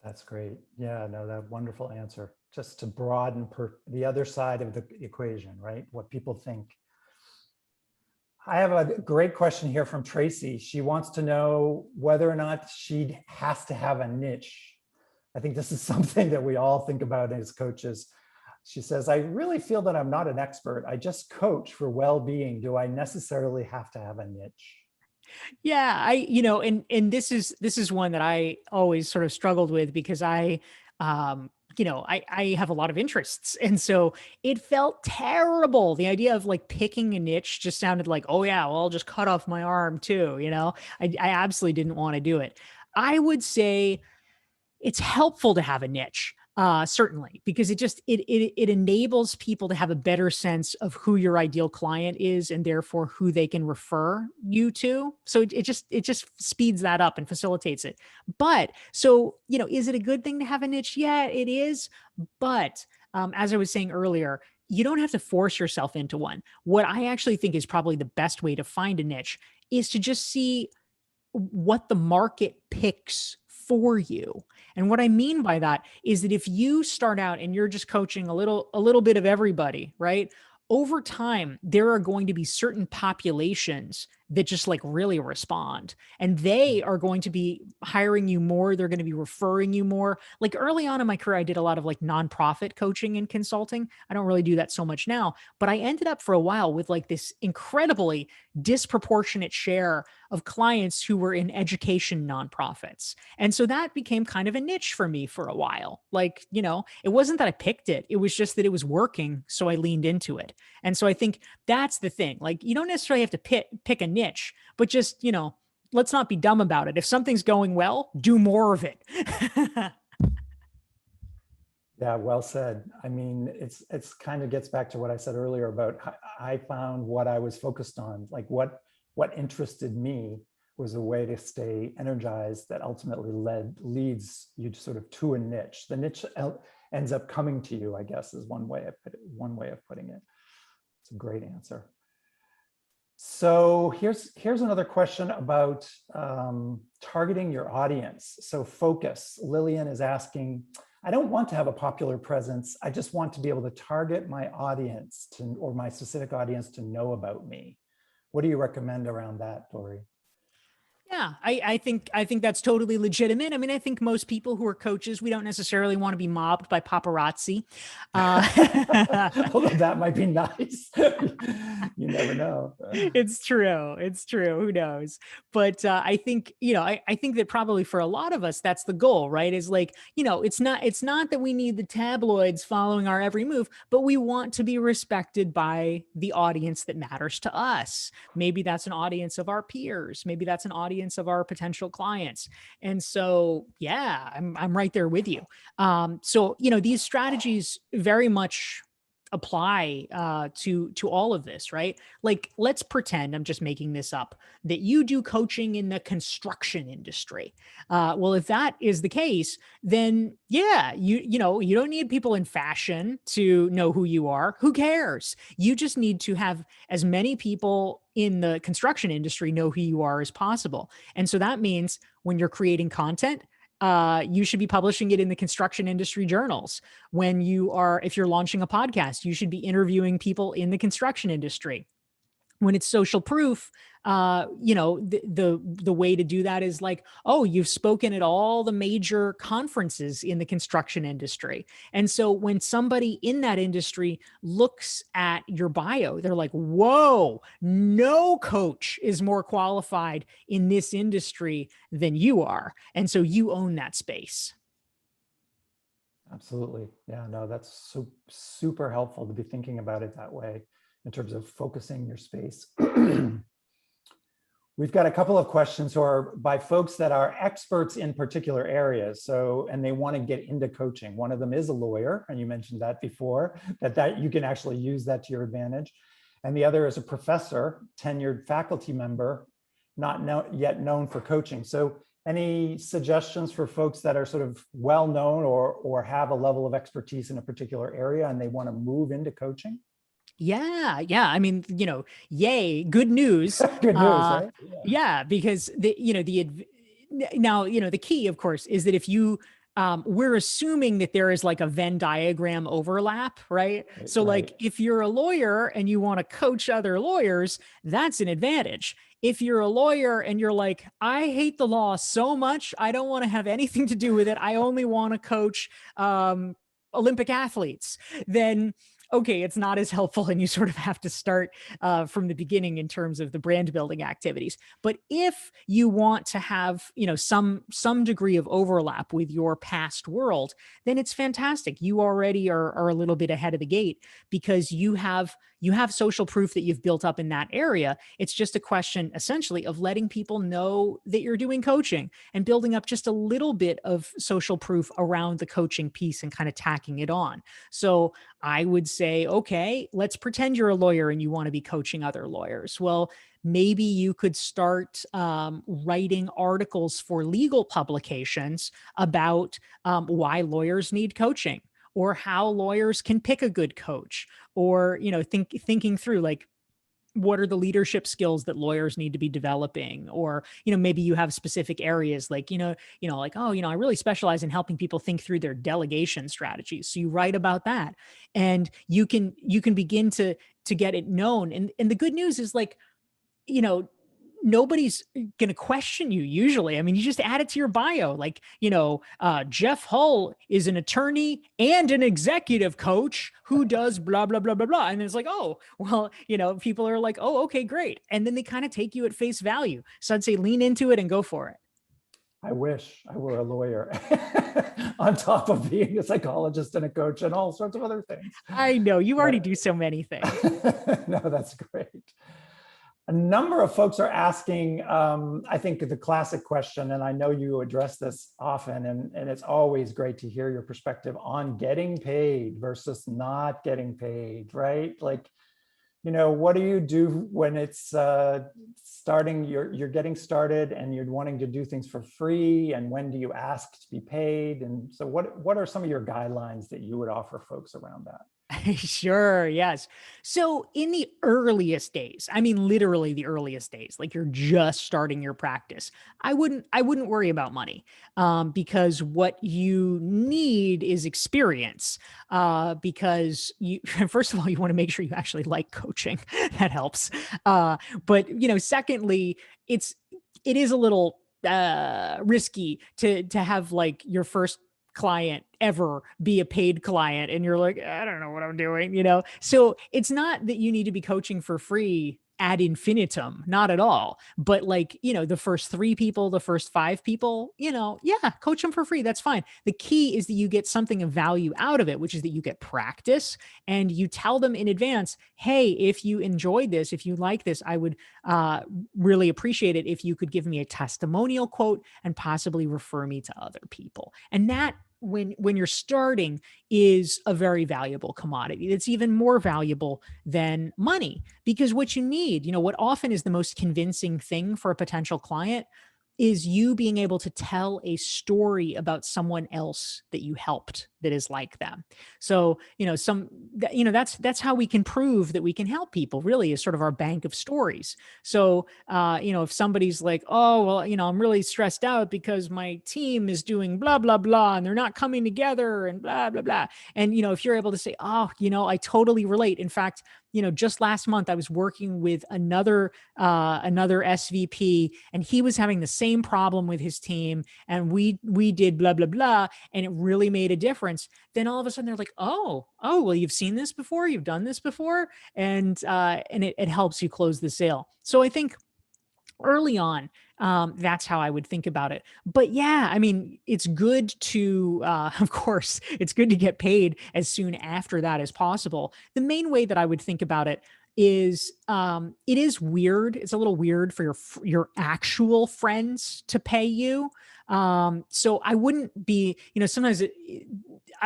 That's great. Yeah, no, that wonderful answer. Just to broaden the other side of the equation, right? What people think. I have a great question here from Tracy. She wants to know whether or not she has to have a niche. I think this is something that we all think about as coaches. She says, I really feel that I'm not an expert. I just coach for well-being. Do I necessarily have to have a niche? Yeah, and this is one that I always sort of struggled with because I have a lot of interests. And so it felt terrible. The idea of like picking a niche just sounded like, oh yeah, well, I'll just cut off my arm too. I absolutely didn't want to do it. I would say it's helpful to have a niche, certainly, because it enables people to have a better sense of who your ideal client is and therefore who they can refer you to. So it just speeds that up and facilitates it. But so, is it a good thing to have a niche? Yeah, it is. But as I was saying earlier, you don't have to force yourself into one. What I actually think is probably the best way to find a niche is to just see what the market picks for you. And what I mean by that is that if you start out and you're just coaching a little bit of everybody, right? Over time, there are going to be certain populations that just like really respond, and they are going to be hiring you more. They're going to be referring you more. Like early on in my career, I did a lot of like nonprofit coaching and consulting. I don't really do that so much now, but I ended up for a while with like this incredibly disproportionate share of clients who were in education nonprofits. And so that became kind of a niche for me for a while. Like, it wasn't that I picked it, it was just that it was working. So I leaned into it. And so I think that's the thing. Like, you don't necessarily have to pick a niche, but just, let's not be dumb about it. If something's going well, do more of it. Yeah, well said. I mean, it's kind of gets back to what I said earlier about I found what I was focused on, like what interested me was a way to stay energized that ultimately leads you sort of to a niche. The niche ends up coming to you, I guess, is one way of putting it. It's a great answer. So here's another question about targeting your audience. So focus. Lillian is asking, I don't want to have a popular presence. I just want to be able to target my audience or my specific audience to know about me. What do you recommend around that, Dory? Yeah, I think that's totally legitimate. I mean, I think most people who are coaches, we don't necessarily want to be mobbed by paparazzi. Although that might be nice. You never know. It's true. It's true. Who knows? But I think, I think that probably for a lot of us, that's the goal, right? Is like, it's not that we need the tabloids following our every move, but we want to be respected by the audience that matters to us. Maybe that's an audience of our peers. Maybe that's an audience of our potential clients. And so, yeah, I'm right there with you. So, these strategies very much apply to all of this, right? Like, let's pretend, I'm just making this up, that you do coaching in the construction industry. Well, if that is the case, then yeah, you don't need people in fashion to know who you are. Who cares? You just need to have as many people in the construction industry know who you are as possible. And so that means when you're creating content, you should be publishing it in the construction industry journals. If you're launching a podcast, you should be interviewing people in the construction industry. When it's social proof, the way to do that is like, oh, you've spoken at all the major conferences in the construction industry. And so when somebody in that industry looks at your bio, they're like, whoa, no coach is more qualified in this industry than you are. And so you own that space. Absolutely. Yeah, no, that's super helpful to be thinking about it that way in terms of focusing your space. We've got a couple of questions who are by folks that are experts in particular areas. And they want to get into coaching. One of them is a lawyer, and you mentioned that before, that you can actually use that to your advantage. And the other is a professor, tenured faculty member, not yet known for coaching. So Any suggestions for folks that are sort of well-known or have a level of expertise in a particular area and they want to move into coaching? Yeah, yeah. I mean, yay, good news. Good news, Uh, right? Yeah. yeah, because now, the key, of course, is that if you we're assuming that there is like a Venn diagram overlap, right? Right, So right. like if you're a lawyer and you want to coach other lawyers, that's an advantage. If you're a lawyer and you're like, I hate the law so much, I don't want to have anything to do with it. I only want to coach Olympic athletes, then okay, it's not as helpful, and you sort of have to start from the beginning in terms of the brand building activities. But if you want to have, some degree of overlap with your past world, then it's fantastic. You already are a little bit ahead of the gate because you have social proof that you've built up in that area. It's just a question, essentially, of letting people know that you're doing coaching and building up just a little bit of social proof around the coaching piece and kind of tacking it on. So I would say, okay, let's pretend you're a lawyer and you want to be coaching other lawyers. Well, maybe you could start writing articles for legal publications about why lawyers need coaching, or how lawyers can pick a good coach, or thinking through like, what are the leadership skills that lawyers need to be developing, or maybe you have specific areas like like, oh, I really specialize in helping people think through their delegation strategies, so you write about that, and you can begin to get it known. And the good news is, like, you know, nobody's going to question you usually. I mean, you just add it to your bio. Like, Jeff Hull is an attorney and an executive coach who does blah, blah, blah, blah, blah. And it's like, oh, well, people are like, oh, okay, great. And then they kind of take you at face value. So I'd say lean into it and go for it. I wish I were a lawyer on top of being a psychologist and a coach and all sorts of other things. I know you already But do so many things. no, that's great. A number of folks are asking, I think, the classic question, and I know you address this often, and it's always great to hear your perspective on getting paid versus not getting paid, right? Like, what do you do when it's starting, you're getting started and you're wanting to do things for free, and when do you ask to be paid? And so what are some of your guidelines that you would offer folks around that? Sure, yes. So in the earliest days, I mean literally the earliest days, like you're just starting your practice, I wouldn't worry about money, because what you need is experience. Because you first of all, you want to make sure you actually like coaching. That helps. But secondly, it is a little risky to have like your first client ever be a paid client and you're like, I don't know what I'm doing, so it's not that you need to be coaching for free ad infinitum, not at all, but like, the first 3 people, the first 5 people, yeah, coach them for free, that's fine. The key is that you get something of value out of it, which is that you get practice, and you tell them in advance, hey, if you enjoyed this, if you like this, I would really appreciate it if you could give me a testimonial quote and possibly refer me to other people. And that, when you're starting, is a very valuable commodity. It's even more valuable than money, because what you need, what often is the most convincing thing for a potential client, is you being able to tell a story about someone else that you helped that is like them. So, that's how we can prove that we can help people, really, is sort of our bank of stories. So, if somebody's like, oh, well, I'm really stressed out because my team is doing blah, blah, blah, and they're not coming together and blah, blah, blah. And, if you're able to say, oh, I totally relate. In fact, just last month I was working with another SVP, and he was having the same problem with his team, and we did blah, blah, blah, and it really made a difference. Then all of a sudden they're like, oh, well, you've seen this before, you've done this before, and it helps you close the sale. So I think early on, that's how I would think about it. But yeah, I mean, it's good to, of course, it's good to get paid as soon after that as possible. The main way that I would think about it is, it is weird. It's a little weird for your actual friends to pay you. So I wouldn't be, sometimes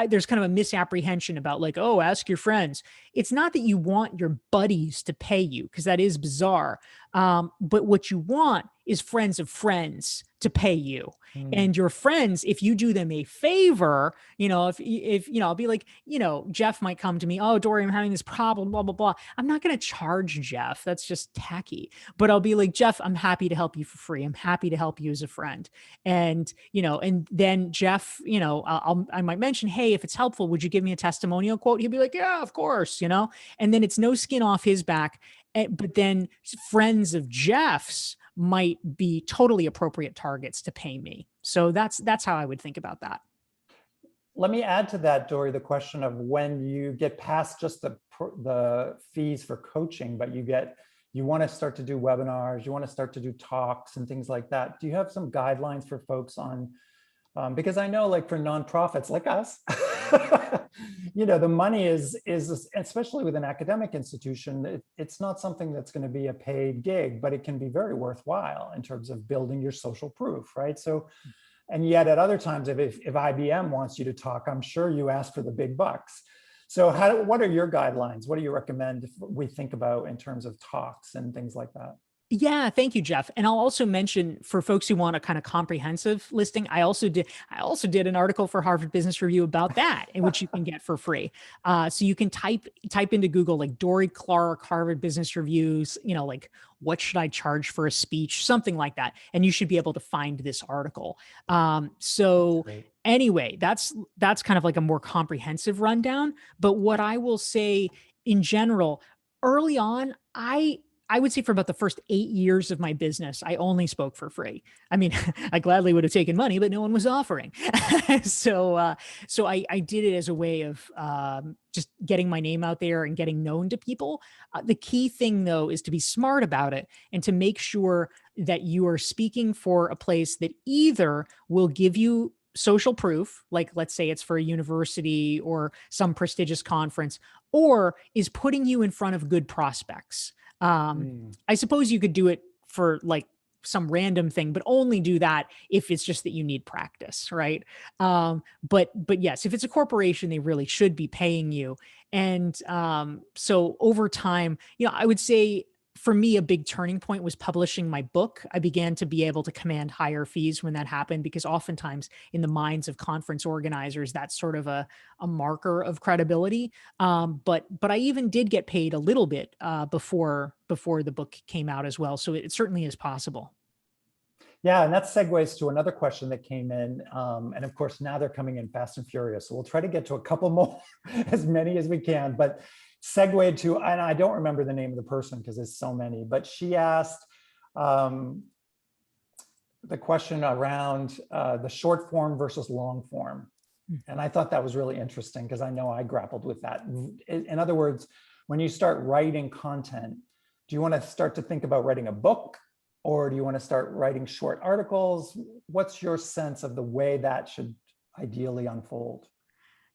there's kind of a misapprehension about like, oh, ask your friends. It's not that you want your buddies to pay you, because that is bizarre. But what you want is friends of friends to pay you. Mm. And your friends, if you do them a favor, if I'll be like, Jeff might come to me, oh, Dory, I'm having this problem, blah, blah, blah. I'm not going to charge Jeff. That's just tacky. But I'll be like, Jeff, I'm happy to help you for free. I'm happy to help you as a friend. And then Jeff, I might mention, hey, if it's helpful, would you give me a testimonial quote? He'll be like, yeah, of course, and then it's no skin off his back. But then friends of Jeff's might be totally appropriate targets to pay me. So that's how I would think about that. Let me add to that, Dory, the question of when you get past just the fees for coaching, but you want to start to do webinars, you want to start to do talks and things like that. Do you have some guidelines for folks on, because I know like for nonprofits like us, the money is, especially with an academic institution, it's not something that's going to be a paid gig, but it can be very worthwhile in terms of building your social proof, right? So, and yet at other times, if IBM wants you to talk, I'm sure you ask for the big bucks. So what are your guidelines? What do you recommend if we think about in terms of talks and things like that? Yeah, thank you, Jeff. And I'll also mention for folks who want a kind of comprehensive listing, I also did an article for Harvard Business Review about that, in which you can get for free. So you can type into Google like Dorie Clark, Harvard Business Reviews, like what should I charge for a speech, something like that, and you should be able to find this article. So anyway, that's kind of like a more comprehensive rundown. But what I will say in general, early on, I would say for about the first 8 years of my business, I only spoke for free. I mean, I gladly would have taken money, but no one was offering. So I did it as a way of just getting my name out there and getting known to people. The key thing, though, is to be smart about it and to make sure that you are speaking for a place that either will give you social proof, like let's say it's for a university or some prestigious conference, or is putting you in front of good prospects. I suppose you could do it for like some random thing, but only do that if it's just that you need practice, right? But yes, if it's a corporation, they really should be paying you. And so over time, I would say for me, a big turning point was publishing my book. I began to be able to command higher fees when that happened, because oftentimes in the minds of conference organizers, that's sort of a marker of credibility. But I even did get paid a little bit before the book came out as well. So it certainly is possible. Yeah, and that segues to another question that came in. And of course, now they're coming in fast and furious. So we'll try to get to a couple more, as many as we can. But segued to, and I don't remember the name of the person because there's so many, but she asked the question around the short form versus long form. And I thought that was really interesting because I know I grappled with that. In other words, when you start writing content, do you want to start to think about writing a book, or do you want to start writing short articles? What's your sense of the way that should ideally unfold?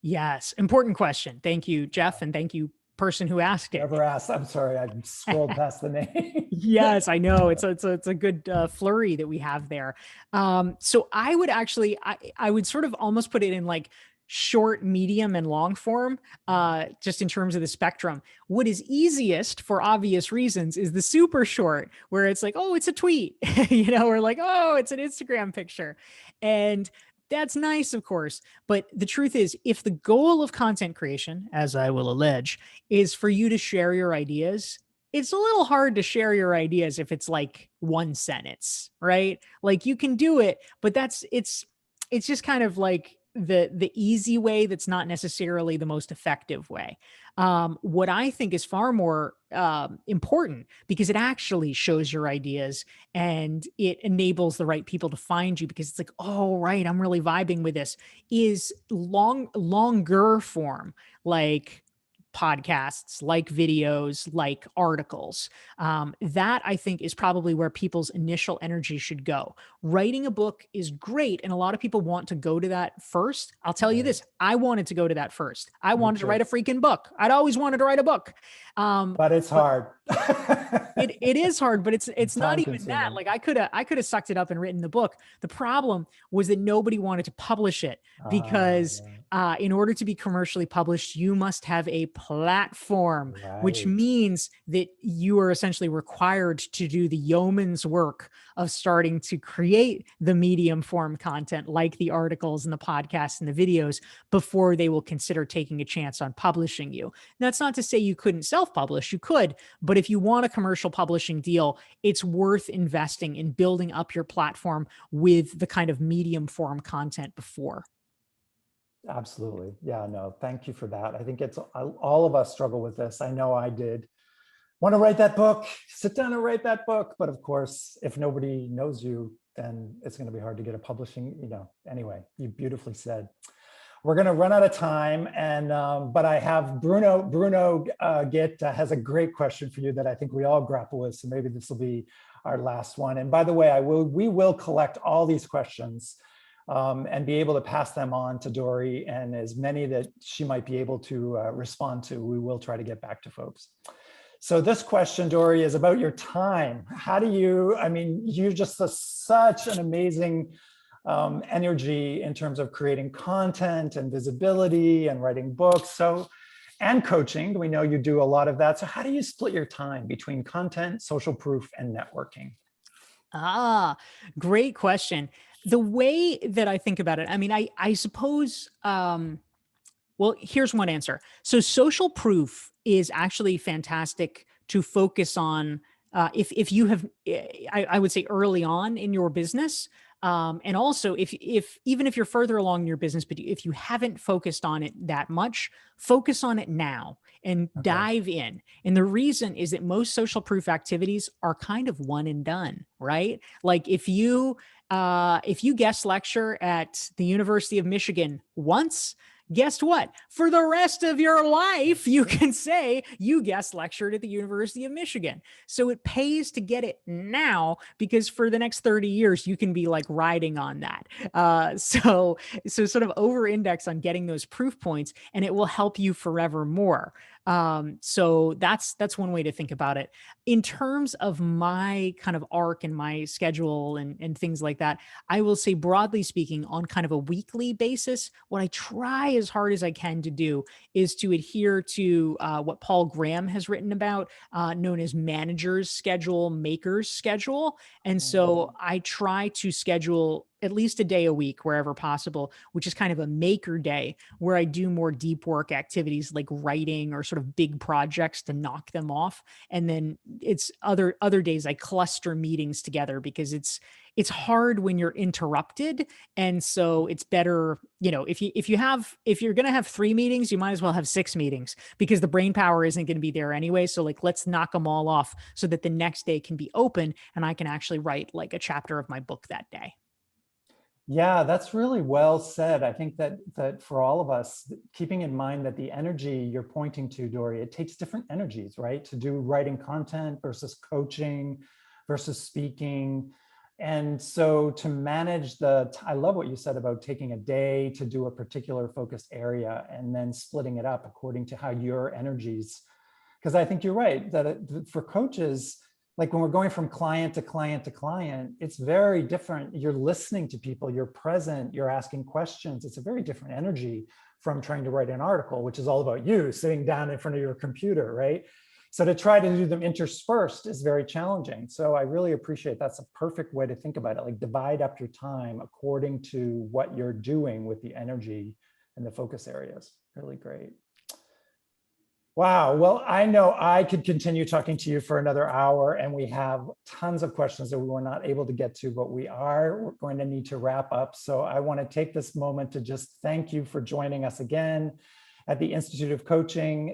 Yes, important question. Thank you, Jeff, and thank you, person who asked it. Whoever asked, I'm sorry, I scrolled past the name. Yes, I know it's a good flurry that we have there. So I would actually, I would sort of almost put it in like short, medium, and long form, just in terms of the spectrum. What is easiest for obvious reasons is the super short, where it's like, oh, it's a tweet, or like, oh, it's an Instagram picture. And that's nice, of course. But the truth is, if the goal of content creation, as I will allege, is for you to share your ideas, it's a little hard to share your ideas if it's like one sentence, right? Like you can do it, but it's just kind of like the easy way that's not necessarily the most effective way. What I think is far more important, because it actually shows your ideas and it enables the right people to find you, because it's like, oh, right, I'm really vibing with this, is longer form, like podcasts, like videos, like articles. That I think is probably where people's initial energy should go. Writing a book is great, and a lot of people want to go to that first. I'll tell you Right. this, I wanted to go to that first. I Me wanted to write too. a freaking book. I'd always wanted to write a book. But it's But hard. it is hard, but it's not Time even that. consuming. Like I could have sucked it up and written the book. The problem was that nobody wanted to publish it because Yeah, in order to be commercially published, you must have a platform, which right. means that you are essentially required to do the yeoman's work of starting to create the medium form content like the articles and the podcasts and the videos before they will consider taking a chance on publishing you. That's not to say you couldn't self-publish, you could, but if you want a commercial publishing deal, it's worth investing in building up your platform with the kind of medium form content before. Absolutely. Yeah, no, thank you for that. I think it's all of us struggle with this. I know I did. Want to write that book, sit down and write that book. But of course, if nobody knows you, then it's going to be hard to get a publishing, anyway, you beautifully said. We're going to run out of time, and but I have Bruno Gitt has a great question for you that I think we all grapple with. So maybe this will be our last one. And by the way, we will collect all these questions and be able to pass them on to Dory, and as many that she might be able to respond to, we will try to get back to folks. So this question, Dory, is about your time. How do you, you're just such an amazing energy in terms of creating content and visibility and writing books. And coaching, we know you do a lot of that. So how do you split your time between content, social proof, and networking? Great question. The way that I think about it, I suppose, well, here's one answer. So social proof is actually fantastic to focus on if you have, I would say early on in your business. And also if even if you're further along in your business, but if you haven't focused on it that much, focus on it now and Okay. dive in. And the reason is that most social proof activities are kind of one and done, right? Like if you guest lecture at the University of Michigan once, guess what? For the rest of your life, you can say you guest lectured at the University of Michigan. So it pays to get it now, because for the next 30 years, you can be like riding on that. So sort of over index on getting those proof points, and it will help you forevermore. So that's one way to think about it. In terms of my kind of arc and my schedule and things like that, I will say, broadly speaking, on kind of a weekly basis, what I try as hard as I can to do is to adhere to what Paul Graham has written about, known as manager's schedule, maker's schedule. And so I try to schedule at least a day a week wherever possible, which is kind of a maker day where I do more deep work activities like writing or sort of big projects to knock them off. And then it's other days I cluster meetings together because it's hard when you're interrupted. And so it's better, if you're going to have 3 meetings, you might as well have 6 meetings, because the brain power isn't going to be there anyway. So like, let's knock them all off so that the next day can be open and I can actually write like a chapter of my book that day. Yeah, that's really well said. I think that for all of us, keeping in mind that the energy you're pointing to, Dory, it takes different energies, right? To do writing content versus coaching versus speaking. And so to manage I love what you said about taking a day to do a particular focused area and then splitting it up according to how your energies, because I think you're right, that for coaches, like when we're going from client to client to client, it's very different. You're listening to people, you're present, you're asking questions. It's a very different energy from trying to write an article, which is all about you sitting down in front of your computer, right? So to try to do them interspersed is very challenging. So I really appreciate that's a perfect way to think about it. Like divide up your time according to what you're doing with the energy and the focus areas. Really great. Wow. Well, I know I could continue talking to you for another hour, and we have tons of questions that we were not able to get to, but we're going to need to wrap up. So I want to take this moment to just thank you for joining us again at the Institute of Coaching.